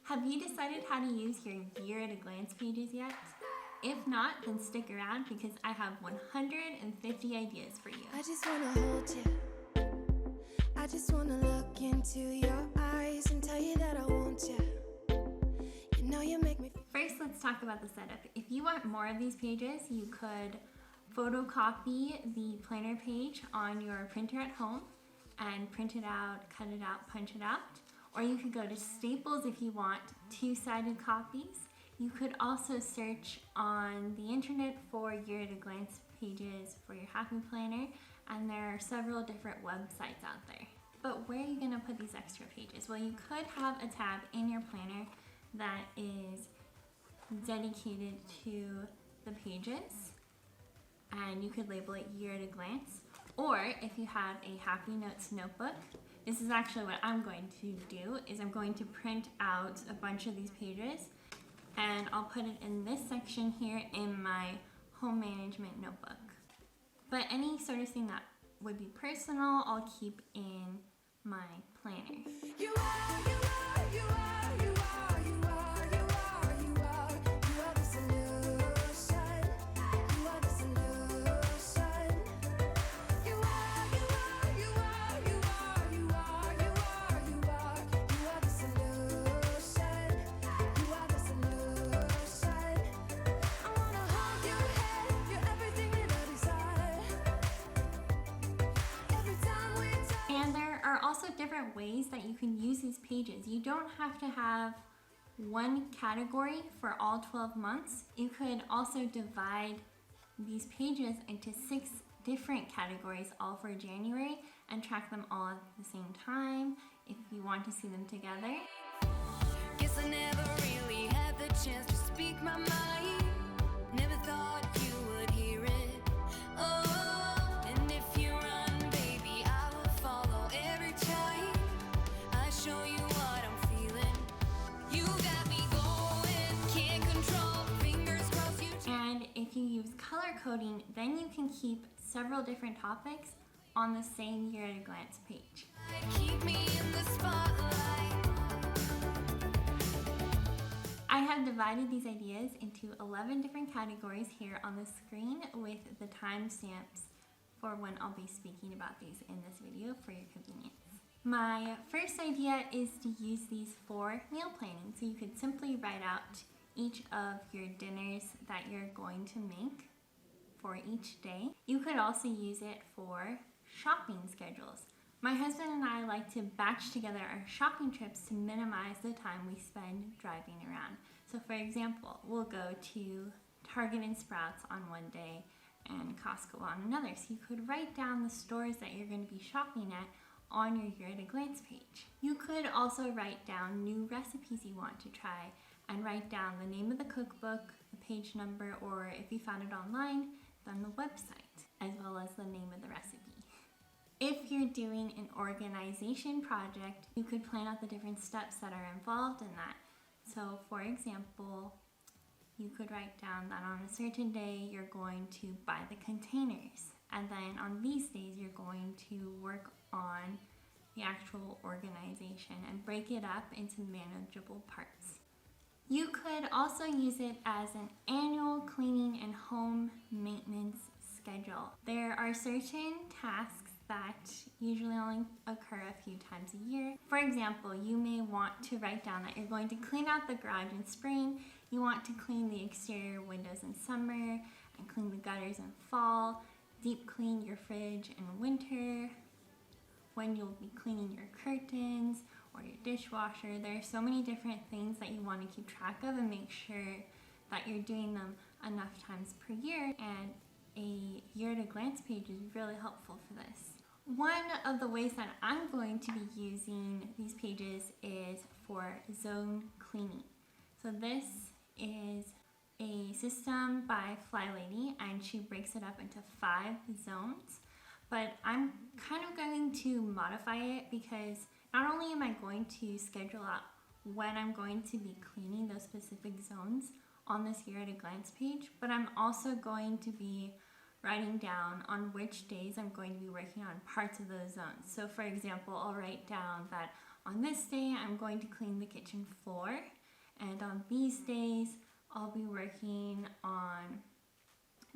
Have you decided how to use your year at a glance pages yet? If not, then stick around because I have 150 ideas for you. I just wanna hold you. I just wanna look into your eyes and tell you that I want you. You know you make me. First, let's talk about the setup. If you want more of these pages, you could photocopy the planner page on your printer at home and print it out, cut it out, punch it out. Or you could go to Staples if you want two-sided copies. You could also search on the internet for year at a glance pages for your happy planner, and there are several different websites out there. But where are you gonna put these extra pages? Well, you could have a tab in your planner that is dedicated to the pages, and you could label it year at a glance. Or if you have a Happy Notes notebook, this is actually what I'm going to do, is I'm going to print out a bunch of these pages and I'll put it in this section here in my home management notebook. But any sort of thing that would be personal, I'll keep in my planner. You are, you are, you are, you are, you are, you are, you are, you are the solution. You are the solution. You are, you are, you are, you are, you are, you are, you are, you are the solution. You are the solution. I wanna hold your head. You're everything that I desire. Every time we touch. And there are also different ways that you can use these pages. You don't have to have one category for all 12 months. You could also divide these pages into 6 different categories, all for January, and track them all at the same time if you want to see them together. Guess I never really had the chance to speak my mind. Never thought you would hear it. Oh, and if you run, baby, I will follow every time. I show you what I'm feeling. You got me going, can't control. Fingers crossed you. And if you use color coding, then you can keep several different topics on the same year at a glance page. Keep me in the spotlight. I have divided these ideas into 11 different categories here on the screen with the timestamps for when I'll be speaking about these in this video for your convenience. My first idea is to use these for meal planning. So you could simply write out each of your dinners that you're going to make for each day. You could also use it for shopping schedules. My husband and I like to batch together our shopping trips to minimize the time we spend driving around. So for example, we'll go to Target and Sprouts on one day and Costco on another. So you could write down the stores that you're going to be shopping at on your year at a glance page. You could also write down new recipes you want to try and write down the name of the cookbook, the page number, or if you found it online, then the website, as well as the name of the recipe. If you're doing an organization project, you could plan out the different steps that are involved in that. So for example, you could write down that on a certain day you're going to buy the containers, and then on these days you're going to work on the actual organization and break it up into manageable parts. You could also use it as an annual cleaning and home maintenance schedule. There are certain tasks that usually only occur a few times a year. For example, you may want to write down that you're going to clean out the garage in spring, you want to clean the exterior windows in summer, and clean the gutters in fall, deep clean your fridge in winter, when you'll be cleaning your curtains or your dishwasher. There are so many different things that you want to keep track of and make sure that you're doing them enough times per year, and a year at a glance page is really helpful for this. One of the ways that I'm going to be using these pages is for zone cleaning. So this is a system by Fly Lady, and she breaks it up into 5 zones. But I'm kind of going to modify it because not only am I going to schedule out when I'm going to be cleaning those specific zones on this year at a glance page, but I'm also going to be writing down on which days I'm going to be working on parts of those zones. So for example, I'll write down that on this day I'm going to clean the kitchen floor, And on these days, I'll be working on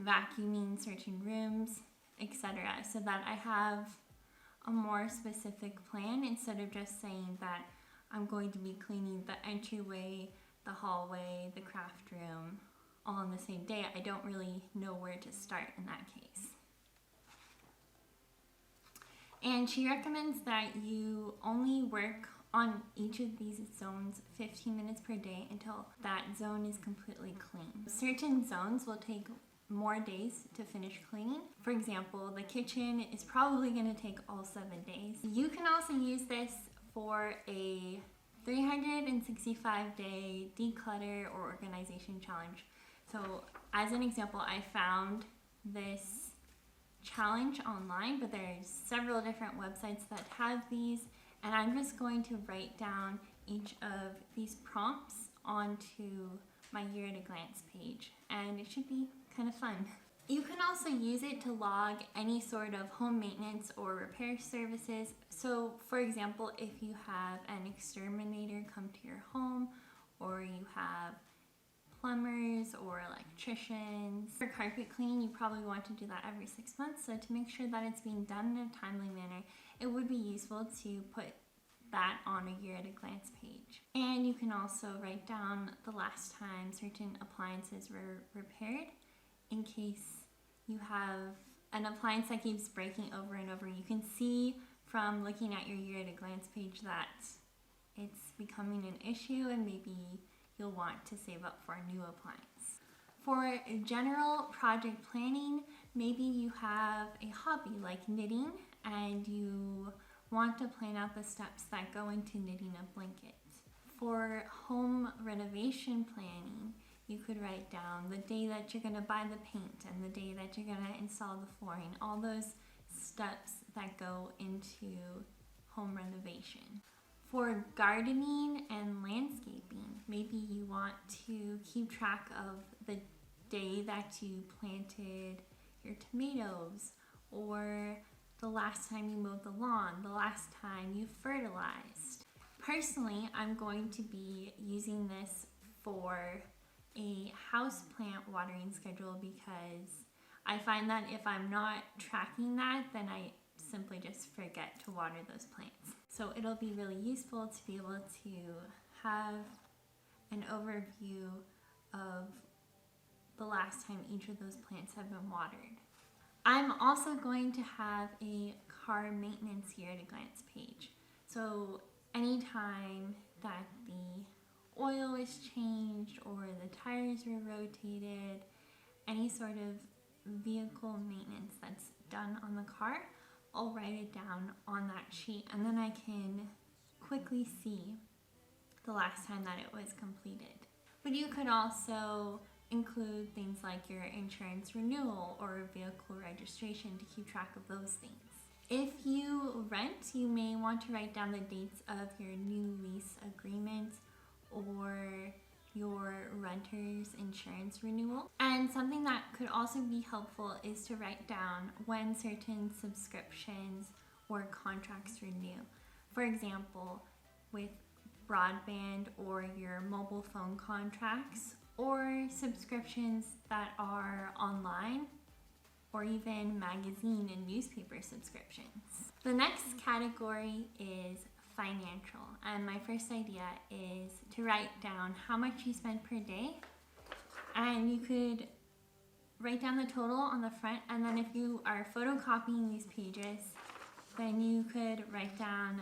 vacuuming certain rooms, etc., so that I have a more specific plan instead of just saying that I'm going to be cleaning the entryway, the hallway, the craft room all on the same day. I don't really know where to start in that case. And she recommends that you only work on each of these zones 15 minutes per day until that zone is completely clean. Certain zones will take more days to finish cleaning. For example, the kitchen is probably going to take all 7 days. You can also use this for a 365-day declutter or organization challenge. So as an example, I found this challenge online, but there's several different websites that have these, and I'm just going to write down each of these prompts onto my year at a glance page, and it should be kind of fun. You can also use it to log any sort of home maintenance or repair services. So for example, if you have an exterminator come to your home, or you have plumbers or electricians. For carpet cleaning, you probably want to do that every 6 months, so to make sure that it's being done in a timely manner, it would be useful to put that on a year at a glance page. And you can also write down the last time certain appliances were repaired, in case you have an appliance that keeps breaking over and over. You can see from looking at your year at a glance page that it's becoming an issue, and maybe you'll want to save up for a new appliance. For general project planning, maybe you have a hobby like knitting and you want to plan out the steps that go into knitting a blanket. For home renovation planning, you could write down the day that you're going to buy the paint and the day that you're going to install the flooring, all those steps that go into home renovation. For gardening and landscaping, maybe you want to keep track of the day that you planted your tomatoes, or the last time you mowed the lawn, the last time you fertilized. Personally, I'm going to be using this for a houseplant watering schedule because I find that if I'm not tracking that, then I simply just forget to water those plants. So it'll be really useful to be able to have an overview of the last time each of those plants have been watered. I'm also going to have a car maintenance year at a glance page. So anytime that the oil is changed or the tires were rotated, any sort of vehicle maintenance that's done on the car, I'll write it down on that sheet, and then I can quickly see the last time that it was completed. But you could also include things like your insurance renewal or vehicle registration to keep track of those things. If you rent, you may want to write down the dates of your new lease agreement or your renter's insurance renewal. And something that could also be helpful is to write down when certain subscriptions or contracts renew. For example, with broadband or your mobile phone contracts, or subscriptions that are online, or even magazine and newspaper subscriptions. The next category is financial, and my first idea is to write down how much you spend per day, and you could write down the total on the front, and then if you are photocopying these pages, then you could write down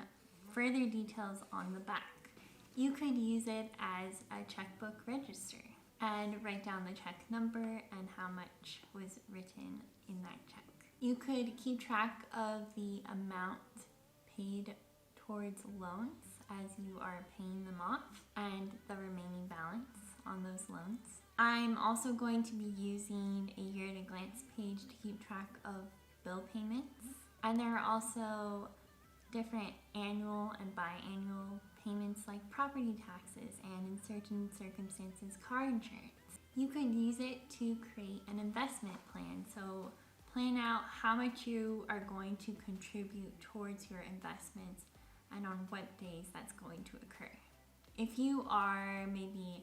further details on the back. You could use it as a checkbook register and write down the check number and how much was written in that check. You could keep track of the amount paid towards loans as you are paying them off and the remaining balance on those loans. I'm also going to be using a year at a glance page to keep track of bill payments, and there are also different annual and biannual payments like property taxes and, in certain circumstances, car insurance. You could use it to create an investment plan. So plan out how much you are going to contribute towards your investments and on what days that's going to occur. If you are maybe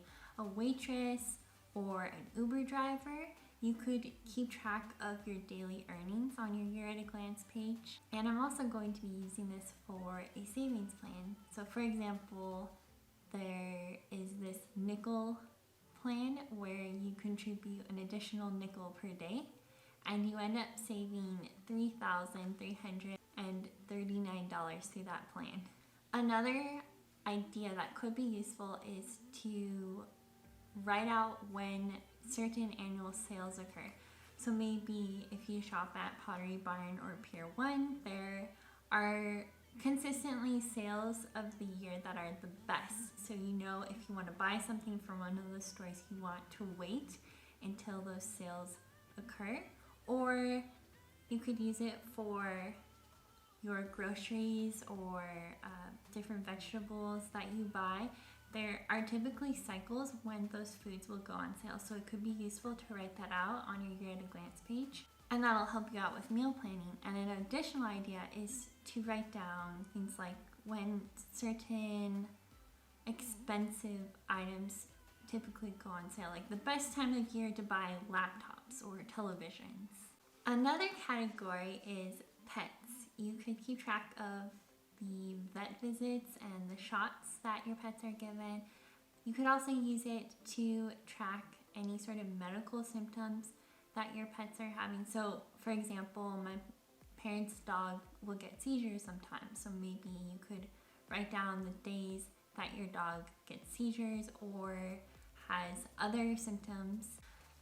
waitress or an Uber driver, you could keep track of your daily earnings on your Year at a Glance page. And I'm also going to be using this for a savings plan. So for example, there is this nickel plan where you contribute an additional nickel per day and you end up saving $3,339 through that plan. Another idea that could be useful is to write out when certain annual sales occur. So maybe if you shop at Pottery Barn or Pier 1, there are consistently sales of the year that are the best. So you know if you want to buy something from one of those stores, you want to wait until those sales occur. Or you could use it for your groceries or different vegetables that you buy. There are typically cycles when those foods will go on sale, so it could be useful to write that out on your Year at a Glance page, and that'll help you out with meal planning. And an additional idea is to write down things like when certain expensive items typically go on sale, like the best time of year to buy laptops or televisions. Another category is pets. You could keep track of the vet visits and the shots that your pets are given. You could also use it to track any sort of medical symptoms that your pets are having. So for example, my parents' dog will get seizures sometimes, so maybe you could write down the days that your dog gets seizures or has other symptoms.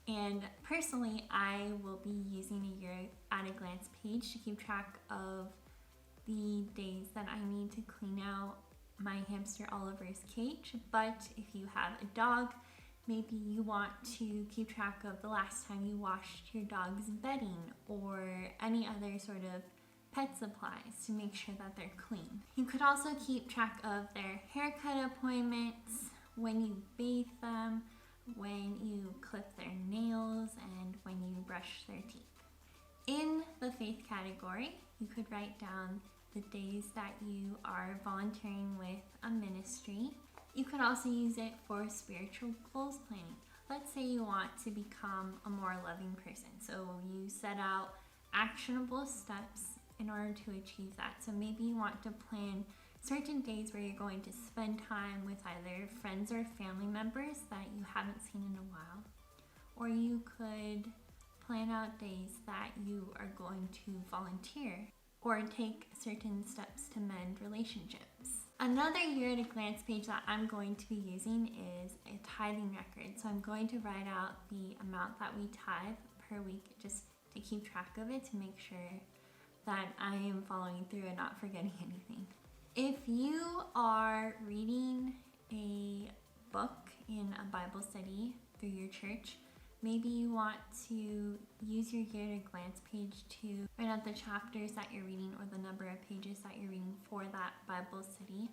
And personally, I will be using a Year at a Glance page to keep track of the days that I need to clean out my hamster Oliver's cage. But if you have a dog, maybe you want to keep track of the last time you washed your dog's bedding or any other sort of pet supplies to make sure that they're clean. You could also keep track of their haircut appointments, when you bathe them, when you clip their nails, and when you brush their teeth. In the faith category, you could write down the days that you are volunteering with a ministry. You could also use it for spiritual goals planning. Let's say you want to become a more loving person. So you set out actionable steps in order to achieve that. So maybe you want to plan certain days where you're going to spend time with either friends or family members that you haven't seen in a while. Or you could plan out days that you are going to volunteer or take certain steps to mend relationships. Another Year at a Glance page that I'm going to be using is a tithing record. So I'm going to write out the amount that we tithe per week just to keep track of it, to make sure that I am following through and not forgetting anything. If you are reading a book in a Bible study through your church, maybe you want to use your Year at a Glance page to write out the chapters that you're reading or the number of pages that you're reading for that Bible study.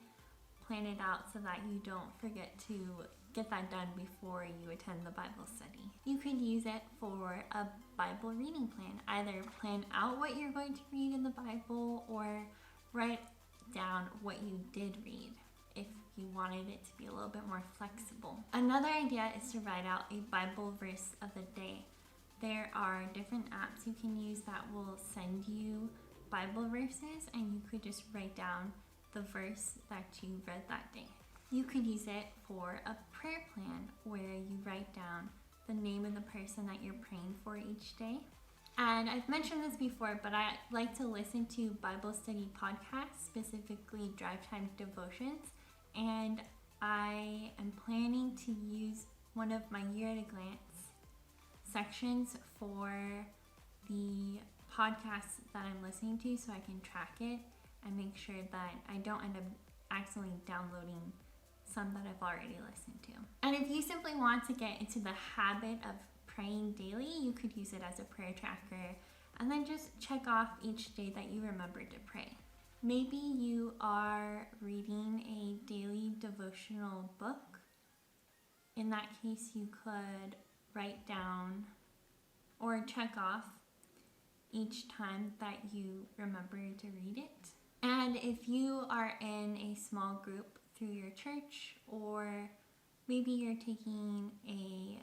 Plan it out so that you don't forget to get that done before you attend the Bible study. You could use it for a Bible reading plan. Either plan out what you're going to read in the Bible or write down what you did read if you wanted it to be a little bit more flexible. Another idea is to write out a Bible verse of the day. There are different apps you can use that will send you Bible verses, and you could just write down the verse that you read that day. You could use it for a prayer plan where you write down the name of the person that you're praying for each day. And I've mentioned this before, but I like to listen to Bible study podcasts, specifically Drive Time Devotions, and I am planning to use one of my Year at a Glance sections for the podcasts that I'm listening to, so I can track it and make sure that I don't end up accidentally downloading some that I've already listened to. And if you simply want to get into the habit of praying daily, you could use it as a prayer tracker and then just check off each day that you remember to pray. Maybe you are reading a daily devotional book. In that case, you could write down or check off each time that you remember to read it. And if you are in a small group through your church or Maybe you're taking a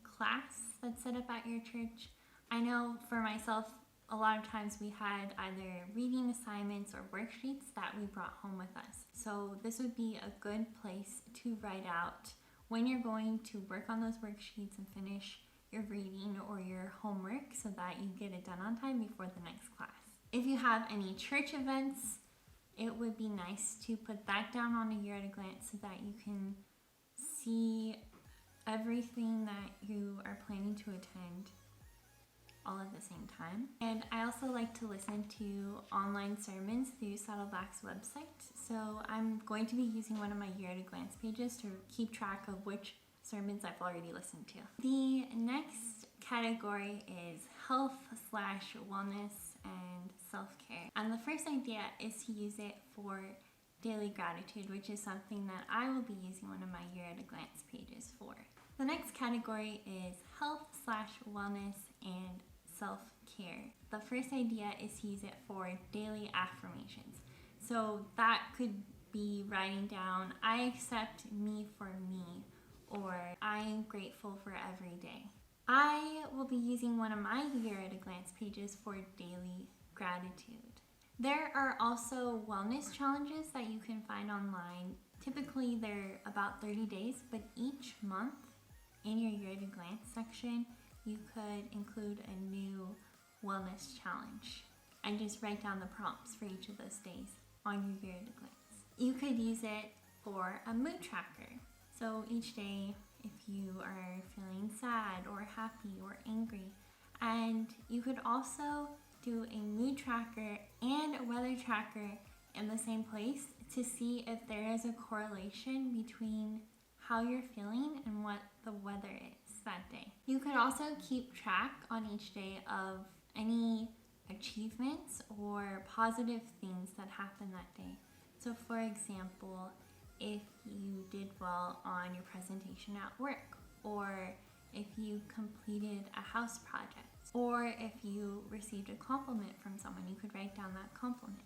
class that's set up at your church. I know for myself, a lot of times we had either reading assignments or worksheets that we brought home with us. So this would be a good place to write out when you're going to work on those worksheets and finish your reading or your homework so that you get it done on time before the next class. If you have any church events, it would be nice to put that down on a year at a glance so that you can see everything that you are planning to attend all at the same time. And I also like to listen to online sermons through Saddleback's website. So I'm going to be using one of my year at a glance pages to keep track of which sermons I've already listened to. The next category is health/wellness and self-care. And the first idea is to use it for daily gratitude, which is something that I will be using one of my year at a glance pages for. The next category is health/wellness and self-care. The first idea is to use it for daily affirmations. So that could be writing down, I accept me for me, or I am grateful for every day. I will be using one of my year at a glance pages for daily gratitude. There are also wellness challenges that you can find online. Typically they're about 30 days, but each month in your year at a glance section, you could include a new wellness challenge and just write down the prompts for each of those days on your year at a glance. You could use it for a mood tracker. So each day, if you are feeling sad or happy or angry, and you could also do a mood tracker and a weather tracker in the same place to see if there is a correlation between how you're feeling and what the weather is that day. You could also keep track on each day of any achievements or positive things that happened that day. So for example, if you did well on your presentation at work, or if you completed a house project, or if you received a compliment from someone, you could write down that compliment.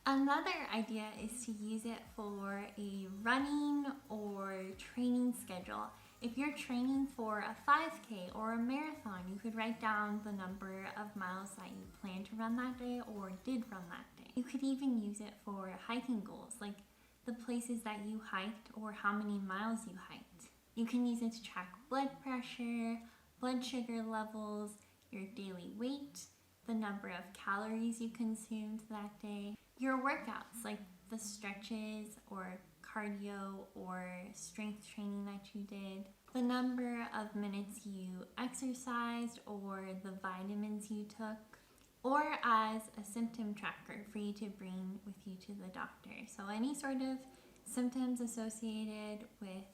Another idea is to use it for a running or training schedule. If you're training for a 5K or a marathon, you could write down the number of miles that you plan to run that day or did run that day. You could even use it for hiking goals, like the places that you hiked or how many miles you hiked. You can use it to track blood pressure, blood sugar levels, your daily weight, the number of calories you consumed that day, your workouts like the stretches or cardio or strength training that you did, the number of minutes you exercised or the vitamins you took, or as a symptom tracker for you to bring with you to the doctor. So any sort of symptoms associated with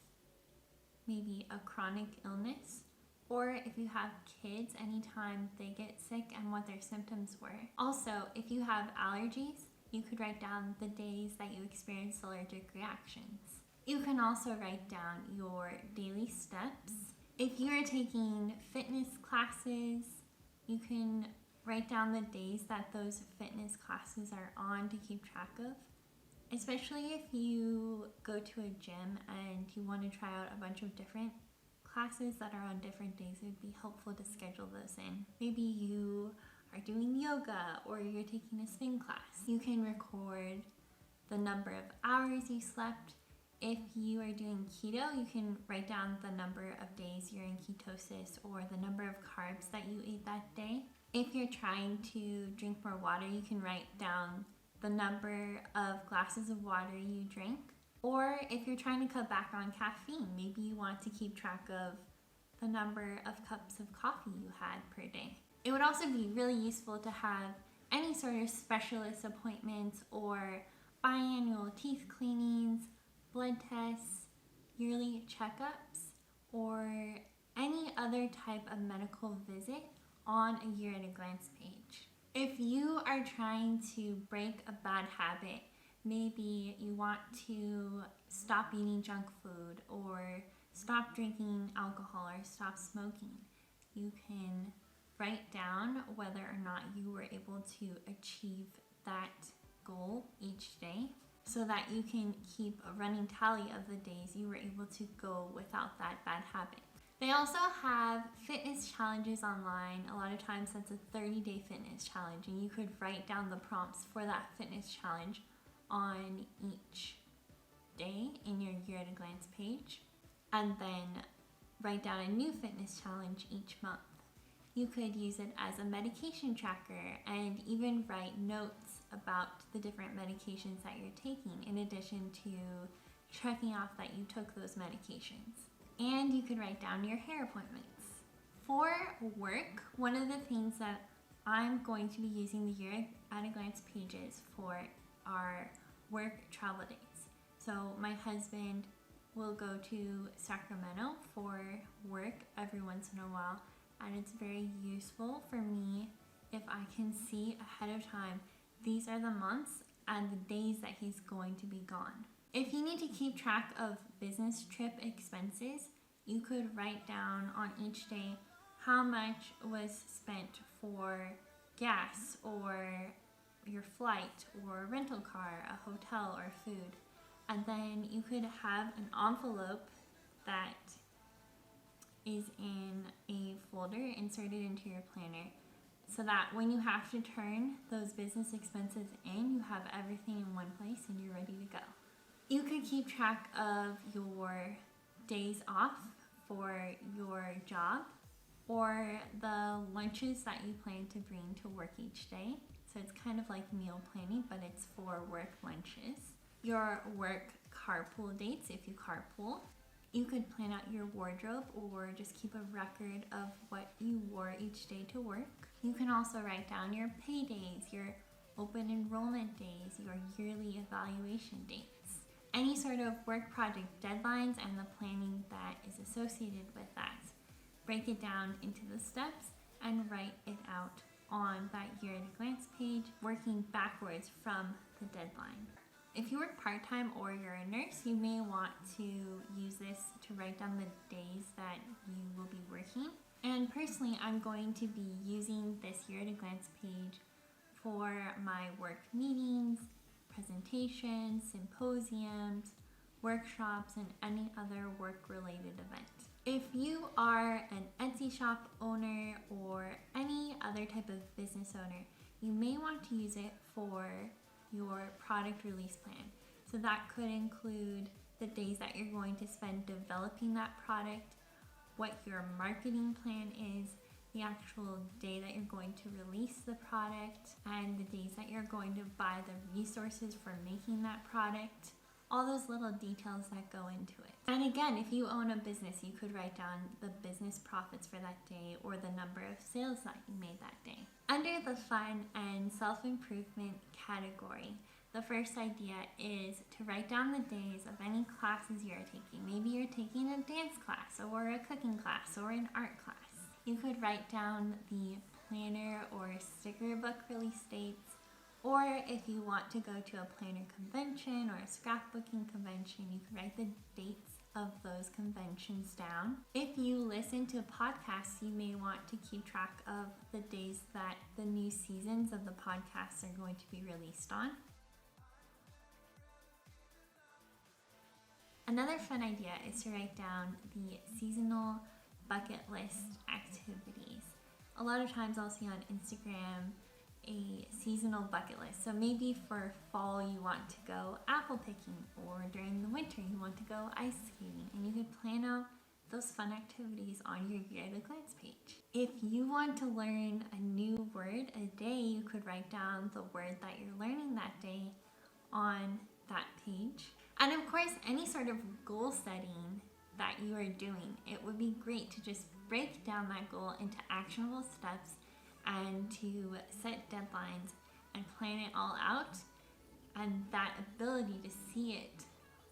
maybe a chronic illness, or if you have kids, anytime they get sick and what their symptoms were. Also, if you have allergies, you could write down the days that you experienced allergic reactions. You can also write down your daily steps. If you are taking fitness classes, you can write down the days that those fitness classes are on to keep track of. Especially if you go to a gym and you want to try out a bunch of different classes that are on different days, it would be helpful to schedule those in. Maybe you are doing yoga or you're taking a spin class. You can record the number of hours you slept. If you are doing keto, you can write down the number of days you're in ketosis or the number of carbs that you ate that day. If you're trying to drink more water, you can write down the number of glasses of water you drink. Or if you're trying to cut back on caffeine, maybe you want to keep track of the number of cups of coffee you had per day. It would also be really useful to have any sort of specialist appointments or biannual teeth cleanings, blood tests, yearly checkups, or any other type of medical visit on a year at a glance page. If you are trying to break a bad habit, maybe you want to stop eating junk food or stop drinking alcohol or stop smoking, you can write down whether or not you were able to achieve that goal each day. so that you can keep a running tally of the days you were able to go without that bad habit. They also have fitness challenges online. A lot of times that's a 30-day fitness challenge, and you could write down the prompts for that fitness challenge on each day in your year at a glance page, and then write down a new fitness challenge each month. You could use it as a medication tracker and even write notes about the different medications that you're taking, in addition to checking off that you took those medications. And you could write down your hair appointments. For work, one of the things that I'm going to be using the year at a glance pages for are work travel dates. So my husband will go to Sacramento for work every once in a while, and it's very useful for me if I can see ahead of time these are the months and the days that he's going to be gone. If you need to keep track of business trip expenses, you could write down on each day how much was spent for gas or your flight or rental car, a hotel or food. And then you could have an envelope that is in a folder inserted into your planner, so that when you have to turn those business expenses in, you have everything in one place and you're ready to go. You could keep track of your days off for your job, or the lunches that you plan to bring to work each day. So it's kind of like meal planning, but it's for work lunches. Your work carpool dates, if you carpool. You could plan out your wardrobe or just keep a record of what you wore each day to work. You can also write down your pay days, your open enrollment days, your yearly evaluation dates, any sort of work project deadlines and the planning that is associated with that. Break it down into the steps and write it out on that year at a glance page, working backwards from the deadline. If you work part-time or you're a nurse, you may want to use this to write down the days that you will be working. And personally, I'm going to be using this year at a glance page for my work meetings, presentations, symposiums, workshops, and any other work-related event. If you are an Etsy shop owner or any other type of business owner, you may want to use it for your product release plan. So that could include the days that you're going to spend developing that product, what your marketing plan is, the actual day that you're going to release the product, and the days that you're going to buy the resources for making that product, all those little details that go into it. And again, if you own a business, you could write down the business profits for that day or the number of sales that you made that day. Under the fun and self-improvement category, the first idea is to write down the days of any classes you're taking. Maybe you're taking a dance class or a cooking class or an art class. You could write down the planner or sticker book release dates, or if you want to go to a planner convention or a scrapbooking convention, you can write the dates of those conventions down. If you listen to podcasts, you may want to keep track of the days that the new seasons of the podcasts are going to be released on. Another fun idea is to write down the seasonal bucket list activities. A lot of times I'll see on Instagram a seasonal bucket list. So maybe for fall you want to go apple picking, or during the winter you want to go ice skating, and you could plan out those fun activities on your year at a glance page. If you want to learn a new word a day, you could write down the word that you're learning that day on that page. And of course, any sort of goal setting that you are doing, it would be great to just break down that goal into actionable steps and to set deadlines and plan it all out. And that ability to see it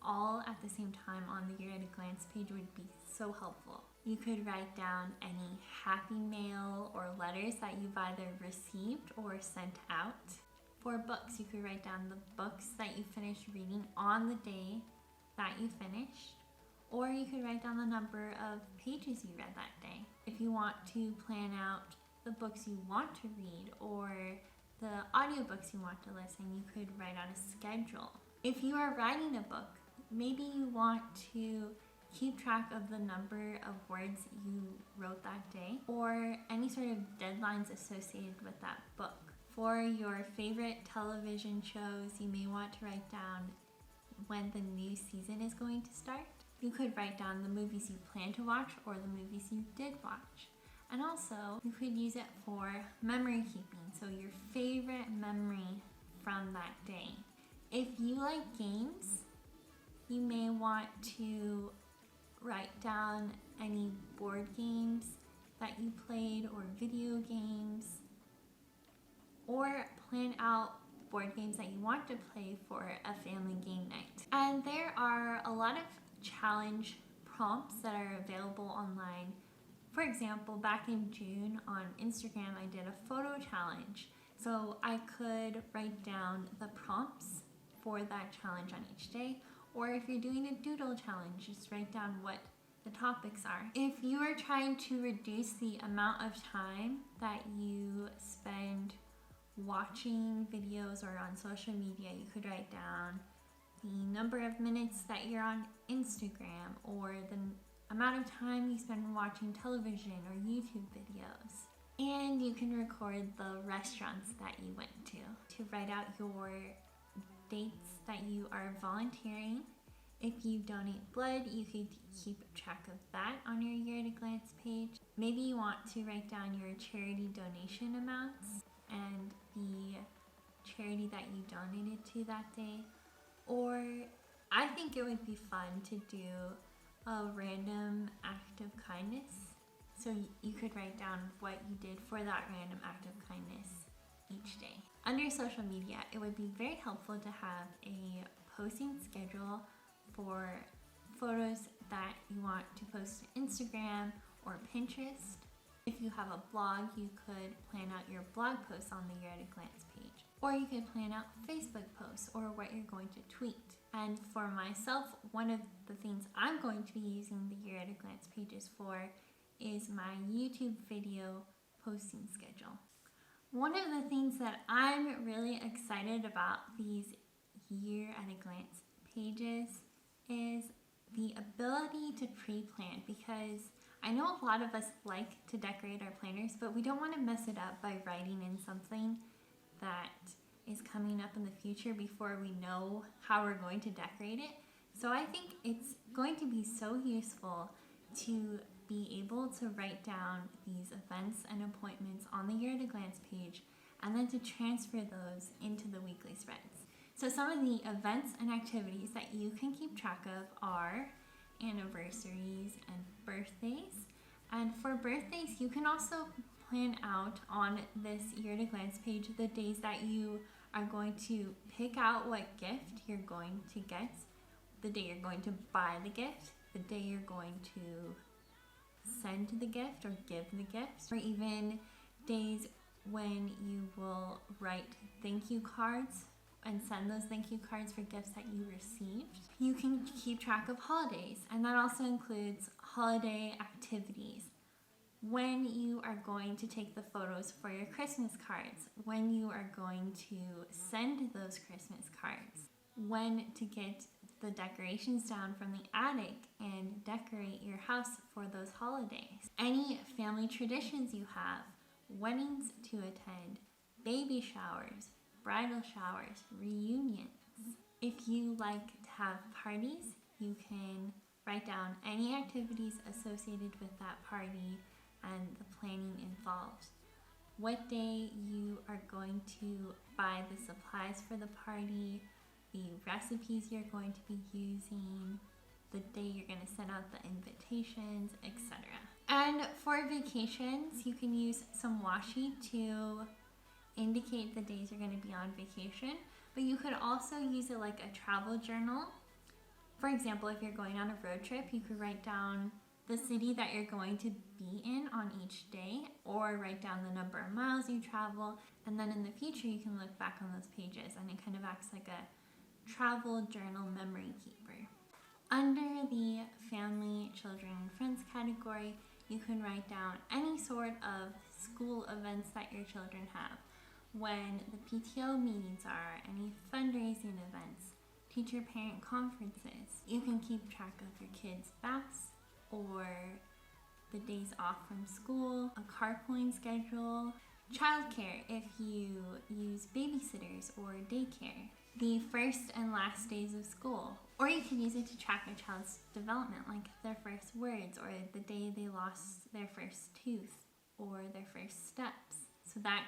all at the same time on the year at a glance page would be so helpful. You could write down any happy mail or letters that you've either received or sent out. For books, you could write down the books that you finished reading on the day that you finished, or you could write down the number of pages you read that day. If you want to plan out the books you want to read or the audiobooks you want to listen, you could write out a schedule If you are writing a book, maybe you want to keep track of the number of words you wrote that day or any sort of deadlines associated with that book. For your favorite television shows, you may want to write down when the new season is going to start. You could write down the movies you plan to watch or the movies you did watch. And also, you could use it for memory keeping, so your favorite memory from that day. If you like games, you may want to write down any board games that you played or video games, or plan out board games that you want to play for a family game night. And there are a lot of challenge prompts that are available online. For example, back in June on Instagram, I did a photo challenge. So I could write down the prompts for that challenge on each day. Or if you're doing a doodle challenge, just write down what the topics are. If you are trying to reduce the amount of time that you spend watching videos or on social media, you could write down the number of minutes that you're on Instagram or the amount of time you spend watching television or YouTube videos. And you can record the restaurants that you went to write out your dates that you are volunteering. If you donate blood, you could keep track of that on your Year at a Glance page. Maybe you want to write down your charity donation amounts and the charity that you donated to that day. Or I think it would be fun to do a random act of kindness. So you could write down what you did for that random act of kindness each day. Under social media, it would be very helpful to have a posting schedule for photos that you want to post to Instagram or Pinterest. If you have a blog, you could plan out your blog posts on the Year at a Glance page. Or you could plan out Facebook posts or what you're going to tweet. And for myself, one of the things I'm going to be using the Year at a Glance pages for is my YouTube video posting schedule. One of the things that I'm really excited about these Year at a Glance pages is the ability to pre-plan, because I know a lot of us like to decorate our planners, but we don't want to mess it up by writing in something that is coming up in the future before we know how we're going to decorate it. So I think it's going to be so useful to be able to write down these events and appointments on the Year at a Glance page and then to transfer those into the weekly spreads. So some of the events and activities that you can keep track of are anniversaries and birthdays. And for birthdays, you can also plan out on this Year at a Glance page the days that you are going to pick out what gift you're going to get, the day you're going to buy the gift, the day you're going to send the gift or give the gift, or even days when you will write thank you cards and send those thank you cards for gifts that you received. You can keep track of holidays, and that also includes holiday activities. When you are going to take the photos for your Christmas cards, when you are going to send those Christmas cards, when to get the decorations down from the attic and decorate your house for those holidays. Any family traditions you have, weddings to attend, baby showers, bridal showers, reunions. If you like to have parties, you can write down any activities associated with that party and the planning involved. What day you are going to buy the supplies for the party, the recipes you're going to be using, the day you're going to send out the invitations, etc. And for vacations, you can use some washi to indicate the days you're going to be on vacation, but you could also use it like a travel journal. For example, if you're going on a road trip, you could write down the city that you're going to be in on each day, or write down the number of miles you travel, and then in the future you can look back on those pages and it kind of acts like a travel journal memory keeper. Under the family, children, and friends category, you can write down any sort of school events that your children have, when the PTO meetings are, any fundraising events, teacher-parent conferences. You can keep track of your kids' baths or the days off from school, a carpooling schedule, childcare if you use babysitters or daycare, the first and last days of school, or you can use it to track a child's development, like their first words or the day they lost their first tooth or their first steps. So that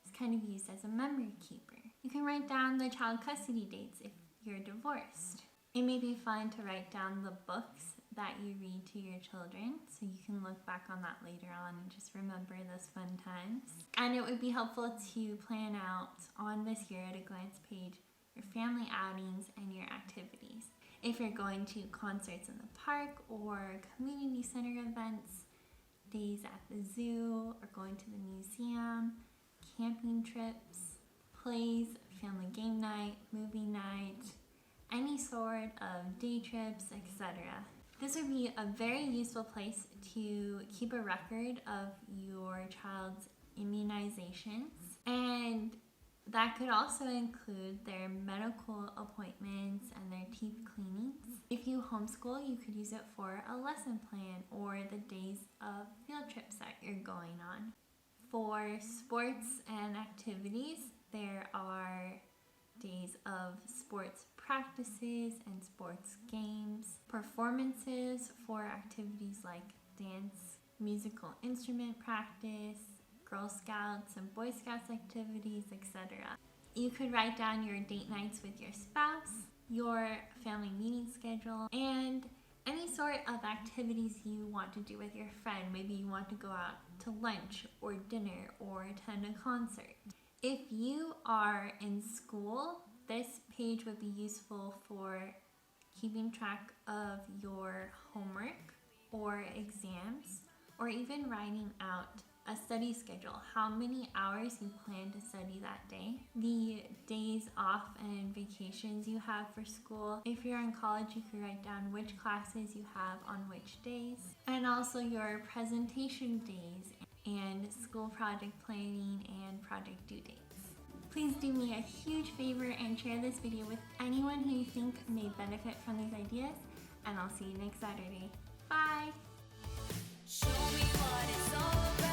is kind of used as a memory keeper. You can write down the child custody dates if you're divorced. It may be fun to write down the books that you read to your children, so you can look back on that later on and just remember those fun times. And it would be helpful to plan out on this year at a glance page your family outings and your activities. If you're going to concerts in the park or community center events, days at the zoo or going to the museum, camping trips, plays, family game night, movie night, any sort of day trips, etc. This would be a very useful place to keep a record of your child's immunizations, and that could also include their medical appointments and their teeth cleanings. If you homeschool, you could use it for a lesson plan or the days of field trips that you're going on. For sports and activities, there are days of sports practices and sports games, performances for activities like dance, musical instrument practice, Girl Scouts and Boy Scouts activities, etc. You could write down your date nights with your spouse, your family meeting schedule, and any sort of activities you want to do with your friend. Maybe you want to go out to lunch or dinner or attend a concert. If you are in school, this page would be useful for keeping track of your homework or exams, or even writing out a study schedule, how many hours you plan to study that day, the days off and vacations you have for school. If you're in college, you could write down which classes you have on which days, and also your presentation days and school project planning and project due dates. Please do me a huge favor and share this video with anyone who you think may benefit from these ideas, and I'll see you next Saturday. Bye! Show me what it's all about.